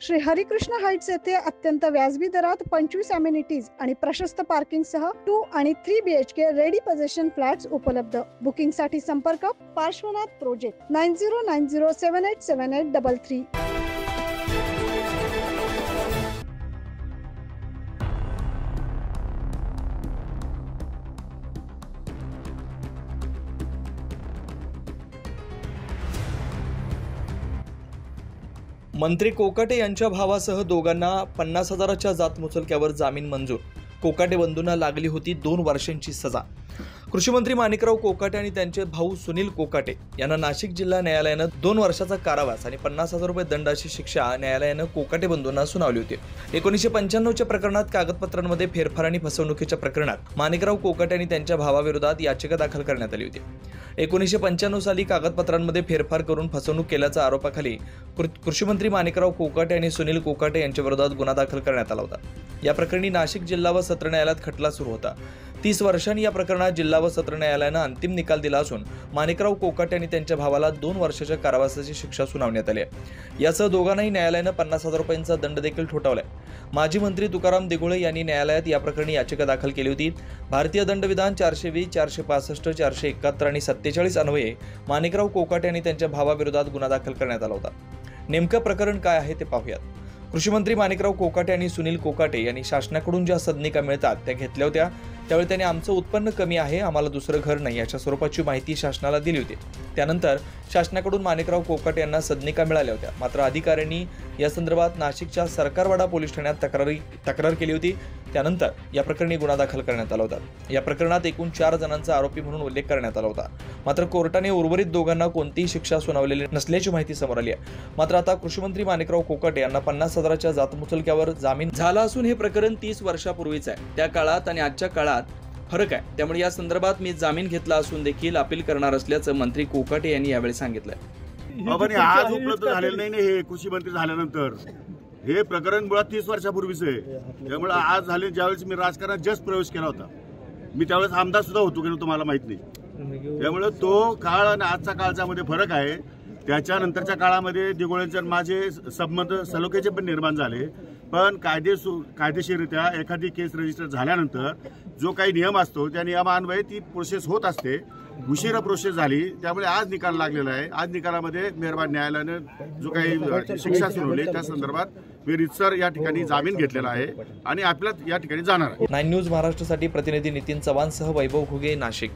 Shri Harikrishna Heights येथे अत्यंत व्याजबी दरात 25 अमेनिटीज आणि प्रशस्त पार्किंग सह 2 आणि 3 BHK रेडी पोझिशन फ्लॅट्स उपलब्ध। बुकिंग साठी संपर्क पार्श्वनाथ प्रोजेक्ट 9090787833। मंत्री कोकाटे यांच्या भावासह दोघांना 50,000च्या जात मुचलक्यावर जामीन मंजूर। कोकाटे बंधूंना लागली होती 2 वर्षांची सजा। कृषी मंत्री माणिकराव कोकाटे आणि त्यांचे भाऊ सुनील कोकाटे यांना नाशिक जिल्हा न्यायालयानं 2 वर्षाचा कारावास आणि 50,000 रुपये दंडाची शिक्षा न्यायालयानं कोकाटे बंधूंना सुनावली होती। 1995च्या प्रकरणात कागदपत्रांमध्ये फेरफार आणि फसवणुकीच्या प्रकरणात माणिकराव कोकाटे आणि त्यांच्या भावाविरोधात याचिका दाखल करण्यात आली होती। 1995 साली कागदपत्रांमध्ये फेरफार करून फसवणूक केल्याच्या आरोपाखाली कृषी मंत्री माणिकराव कोकाटे आणि सुनील कोकाटे यांच्या विरोधात गुन्हा दाखल करण्यात आला होता। या प्रकरणी नाशिक जिल्हा व सत्र न्यायालयात खटला सुरू होता। 30 वर्षांनी या प्रकरणात जिल्हा व सत्र न्यायालयानं अंतिम निकाल दिला असून माणिकराव कोकाटे आणि त्यांच्या भावाला 2 वर्षाच्या कारावासाची शिक्षा सुनावण्यात आली आहे। यासह दोघांनाही न्यायालयानं 50,000 रुपयांचा दंड देखील ठोठावलाय। माजी मंत्री तुकाराम दिघोळे यांनी न्यायालयात या प्रकरणी याचिका दाखल केली होती। भारतीय दंडविधान 420, 465, 471 आणि 47 अन्वये माणिकराव कोकाटे आणि त्यांच्या भावाविरोधात गुन्हा दाखल करण्यात आला होता। नेमकं प्रकरण काय आहे ते पाहूयात। कृषी मंत्री माणिकराव कोकाटे आणि सुनील कोकाटे यांनी शासनाकडून ज्या सदनिका मिळतात त्या घेतल्या होत्या। त्यावेळी त्यांनी आमचं उत्पन्न कमी आहे, आम्हाला दुसरं घर नाही अशा स्वरूपाची माहिती शासनाला दिली होती। त्यानंतर शासनाकडून माणिकराव कोकाटे यांना सदनिका मिळाल्या होत्या। मात्र अधिकाऱ्यांनी या संदर्भात नाशिकच्या सरकारवाडा पोलीस ठाण्यात तक्रार केली होती। त्यानंतर या प्रकरणी गुन्हा दाखल करण्यात आला होता। या प्रकरणात एकूण 4 जणांचा आरोपी म्हणून उल्लेख करण्यात आला होता। मात्र कोर्टाने उर्वरित दोघांना कोणतीही शिक्षा सुनावलेली नसल्याची माहिती समोर आली आहे। मात्र आता कृषी मंत्री माणिकराव कोकाटे यांना 50,000च्या जात मुचलक्यावर जामीन झाला असून हे प्रकरण 30 वर्षापूर्वीच आहे। त्या काळात आणि आजच्या काळात फरक आहे, त्यामुळे या संदर्भात मी जामीन घेतला असून देखील अपील करणार असल्याचं मंत्री कोकाटे यांनी यावेळी सांगितलं। आज उपलब्ध झालेलं नाही हे कृषी मंत्री झाल्यानंतर हे प्रकरण मुळात 30 वर्षापूर्वीच आहे। त्यामुळे आज झाले ज्यावेळेस मी राजकारणात जस्ट प्रवेश केला होता, मी त्यावेळेस आमदार सुद्धा होतो की तुम्हाला माहित नाही। त्यामुळे तो काळ आणि आजचा काळचा मध्ये फरक आहे। त्याच्यानंतरच्या काळामध्ये दिघोळेंचे माझे संबंध सलोख्याचे पण निर्माण झाले, पण कायदेशीररित्या एखादी केस रजिस्टर झाल्यानंतर जो काही नियम असतो त्या नियमान्वये ती प्रोसेस होत असते। उशिरा प्रोसेस झाली, त्यामुळे आज निकाल लागलेला आहे। आज निकालामध्ये मेहरबान न्यायालयाने जो काही शिक्षा सुनावली त्या संदर्भात मी रितसर या ठिकाणी जामीन घेतलेला आहे आणि आपल्याला या ठिकाणी जाणार आहे। 9 न्यूज महाराष्ट्रासाठी प्रतिनिधी नितीन चव्हाणसह वैभव घुगे, नाशिक।